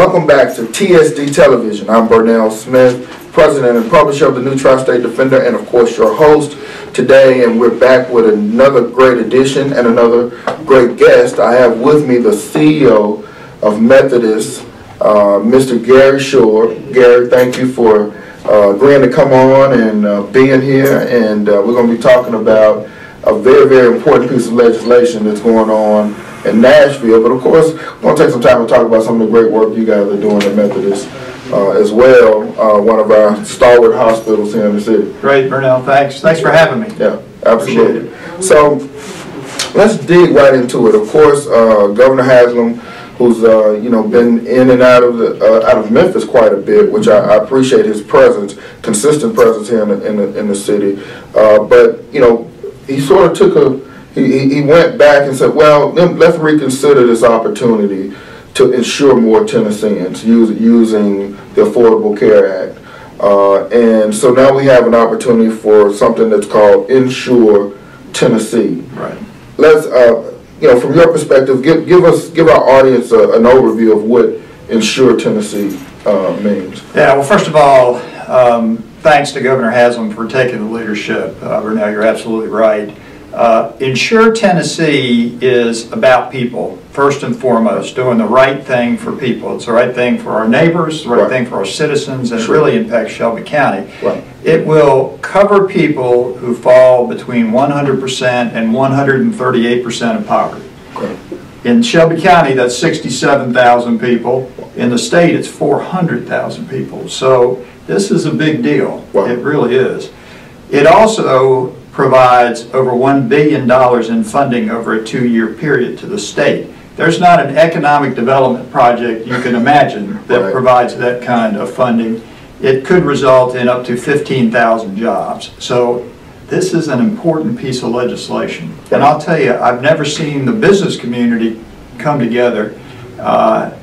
Welcome back to TSD Television. I'm Burnell Smith, President and Publisher of the New Tri-State Defender, and of course your host today, and we're back with another great edition and another great guest. I have with me the CEO of Methodist, Mr. Gary Shorb. Gary, thank you for agreeing to come on and being here, and we're going to be talking about a very, very important piece of legislation that's going on in Nashville, but of course we're going to take some time to talk about some of the great work you guys are doing at Methodist as well, one of our stalwart hospitals here in the city. Great, Burnell, thanks for having me. Yeah, absolutely. So let's dig right into it. Of course, Governor Haslam, who's been in and out of Memphis quite a bit, which I appreciate his presence, consistent presence here in the city. But he sort of took he went back and said, well, let's reconsider this opportunity to insure more Tennesseans using the Affordable Care Act. And so now we have an opportunity for something that's called Insure Tennessee. Right. Let's, from your perspective, give our audience an overview of what Insure Tennessee means. Yeah, well, first of all, thanks to Governor Haslam for taking the leadership. Burnell, you're absolutely right. Insure Tennessee is about people, first and foremost, doing the right thing for people. It's the right thing for our neighbors, the right thing for our citizens, and it really impacts Shelby County. Right. It will cover people who fall between 100% and 138% of poverty. Okay. In Shelby County, that's 67,000 people. In the state, it's 400,000 people. So this is a big deal. Wow. It really is. It also provides over $1 billion in funding over a 2-year period to the state. There's not an economic development project you can imagine that provides that kind of funding. It could result in up to 15,000 jobs. So this is an important piece of legislation. And I'll tell you, I've never seen the business community come together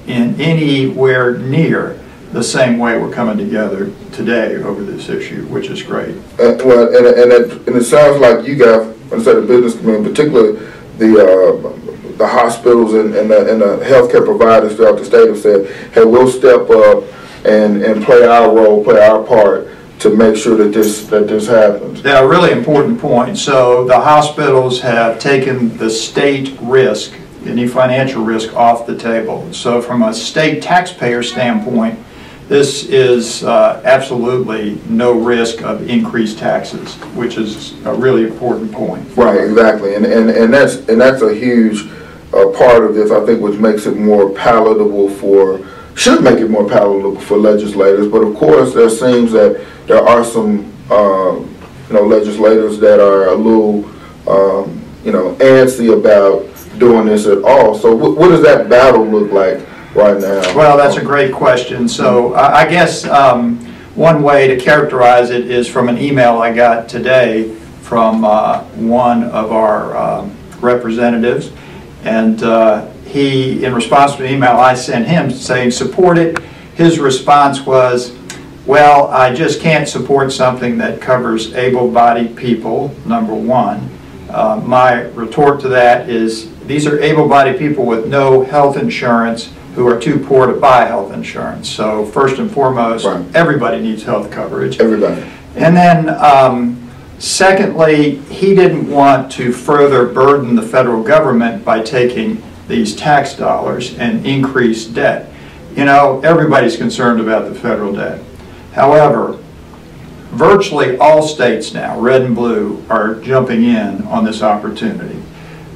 in anywhere near the same way we're coming together today over this issue, which is great. Well, and it sounds like you guys, when I say the business community, particularly the hospitals and the healthcare providers throughout the state have said, hey, we'll step up and play our role, play our part to make sure that this happens. Yeah, a really important point. So the hospitals have taken the state risk, any financial risk, off the table. So from a state taxpayer standpoint, this is absolutely no risk of increased taxes, which is a really important point. Right, exactly, and that's a huge part of this, I think, which makes it more palatable should make it more palatable for legislators. But of course, there seems that there are some legislators that are a little antsy about doing this at all. So what does that battle look like right now? Well, that's a great question. So I guess one way to characterize it is from an email I got today from one of our representatives, and he, in response to an email I sent him saying support it, his response was, well, I just can't support something that covers able-bodied people, number one. My retort to that is these are able-bodied people with no health insurance who are too poor to buy health insurance. So first and foremost, everybody needs health coverage. Everybody. And then secondly, he didn't want to further burden the federal government by taking these tax dollars and increase debt. Everybody's concerned about the federal debt. However, virtually all states now, red and blue, are jumping in on this opportunity.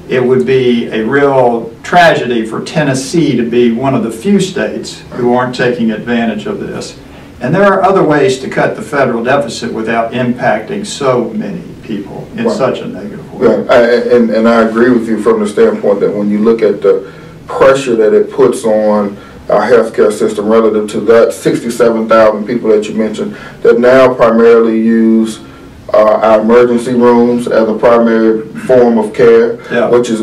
It would be a real tragedy for Tennessee to be one of the few states who aren't taking advantage of this. And there are other ways to cut the federal deficit without impacting so many people in such a negative way. Yeah, and I agree with you from the standpoint that when you look at the pressure that it puts on our healthcare system relative to that 67,000 people that you mentioned that now primarily use our emergency rooms as a primary form of care, which is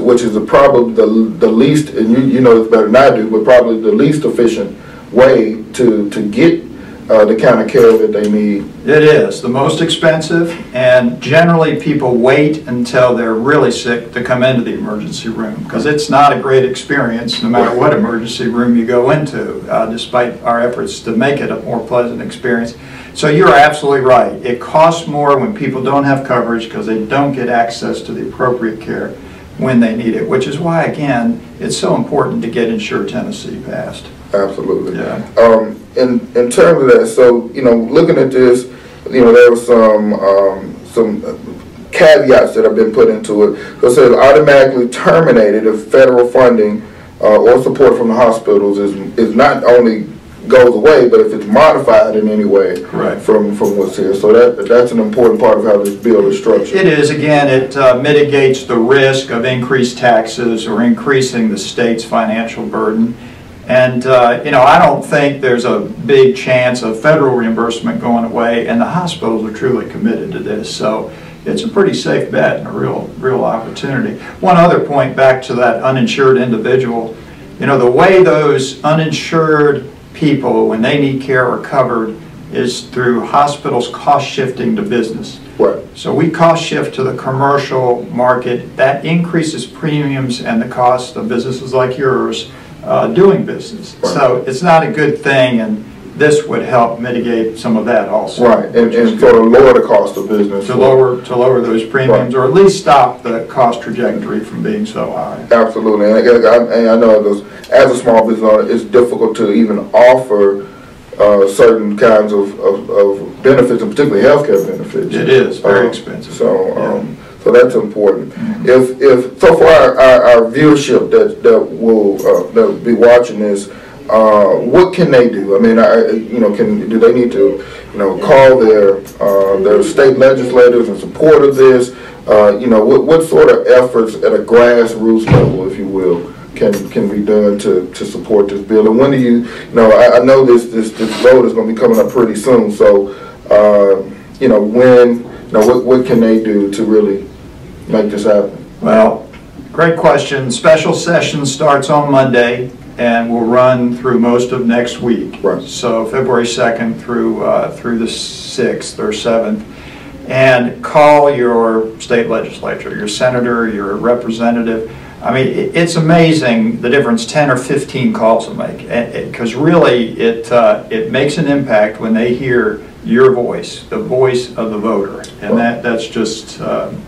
probably the least, and you know this better than I do, but probably the least efficient way to get the kind of care that they need. It is the most expensive, and generally people wait until they're really sick to come into the emergency room, because it's not a great experience no matter what emergency room you go into, despite our efforts to make it a more pleasant experience. So you're absolutely right. It costs more when people don't have coverage because they don't get access to the appropriate care when they need it, which is why, again, it's so important to get Insure Tennessee passed. Absolutely. Yeah. In terms of that, so, you know, looking at this, you know, there was some caveats that have been put into it. So it says automatically terminated if federal funding or support from the hospitals is not only goes away, but if it's modified in any way. Correct. from what's here. So that's an important part of how this bill is structured. It is. Again, it mitigates the risk of increased taxes or increasing the state's financial burden. And, you know, I don't think there's a big chance of federal reimbursement going away, and the hospitals are truly committed to this. So it's a pretty safe bet and a real opportunity. One other point back to that uninsured individual, you know, the way those uninsured people, when they need care, are covered is through hospitals cost shifting to business. Right. So we cost shift to the commercial market. That increases premiums and the cost of businesses like yours doing business. Right. So it's not a good thing, and this would help mitigate some of that also. Right, and sort of lower the cost of business. To lower those premiums, right, or at least stop the cost trajectory from being so high. Absolutely, and I know as a small business owner, it's difficult to even offer certain kinds of benefits, and particularly healthcare benefits. It is very expensive. So that's important. Mm-hmm. If so for our viewership that will be watching this, what can they do? I mean, do they need to, call their state legislators in support of this? What sort of efforts at a grassroots level, if you will, can be done to support this bill? And when do you I know this vote is going to be coming up pretty soon. So, what can they do to really make this happen? Well, great question. Special session starts on Monday and will run through most of next week. Right. So February 2nd through the 6th or 7th. And call your state legislature, your senator, your representative. I mean, it's amazing the difference 10 or 15 calls will make, because really it makes an impact when they hear your voice, the voice of the voter, and that's just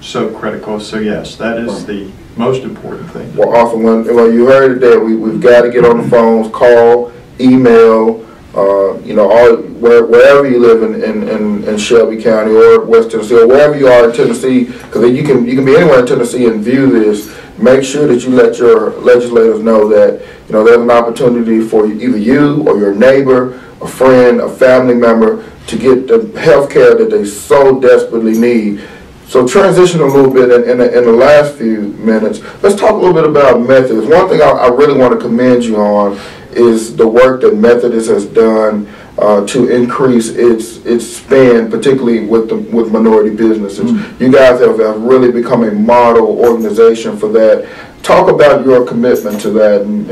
so critical. So yes, that is the most important thing. Well, awesome. Well, you heard it there. We've got to get on the phones, call, email, wherever you live in Shelby County or West Tennessee, or wherever you are in Tennessee, because you can be anywhere in Tennessee and view this. Make sure that you let your legislators know that there's an opportunity for either you or your neighbor, a friend, a family member to get the health care that they so desperately need. So transition a little bit in the last few minutes. Let's talk a little bit about Methodist. One thing I really want to commend you on is the work that Methodist has done to increase its spend, particularly with minority businesses. Mm-hmm. You guys have really become a model organization for that. Talk about your commitment to that and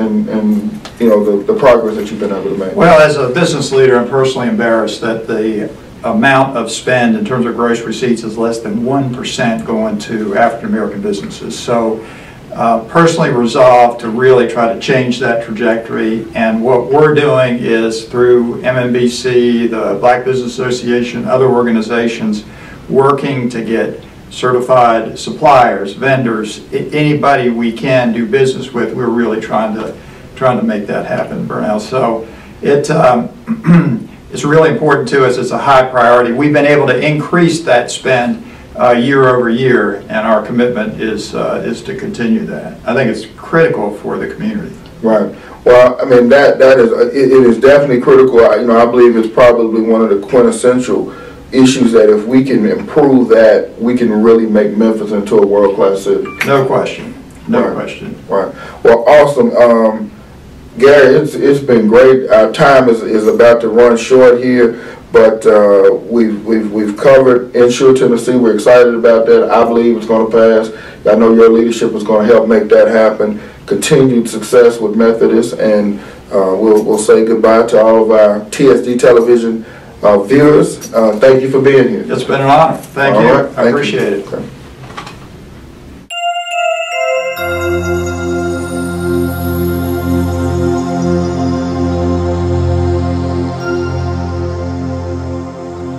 the progress that you've been able to make. Well, as a business leader, I'm personally embarrassed that the amount of spend in terms of gross receipts is less than 1% going to African American businesses. So personally resolved to really try to change that trajectory, and what we're doing is through MMBC, the Black Business Association, other organizations, working to get certified suppliers, vendors, anybody we can do business with. We're really trying to make that happen, Burnell. So it's really important to us. It's a high priority. We've been able to increase that spend year over year, and our commitment is to continue that. I think it's critical for the community. Right. Well, I mean that is it is definitely critical. I believe it's probably one of the quintessential issues that if we can improve that, we can really make Memphis into a world-class city. No question. No question. Right. Well, awesome. Gary, it's been great. Our time is about to run short here, but we've covered Insure Tennessee. We're excited about that. I believe it's going to pass. I know your leadership is going to help make that happen. Continued success with Methodist, and we'll say goodbye to all of our TSD television viewers. Thank you for being here. It's been an honor. Thank All you. right, I thank you. appreciate it. Okay.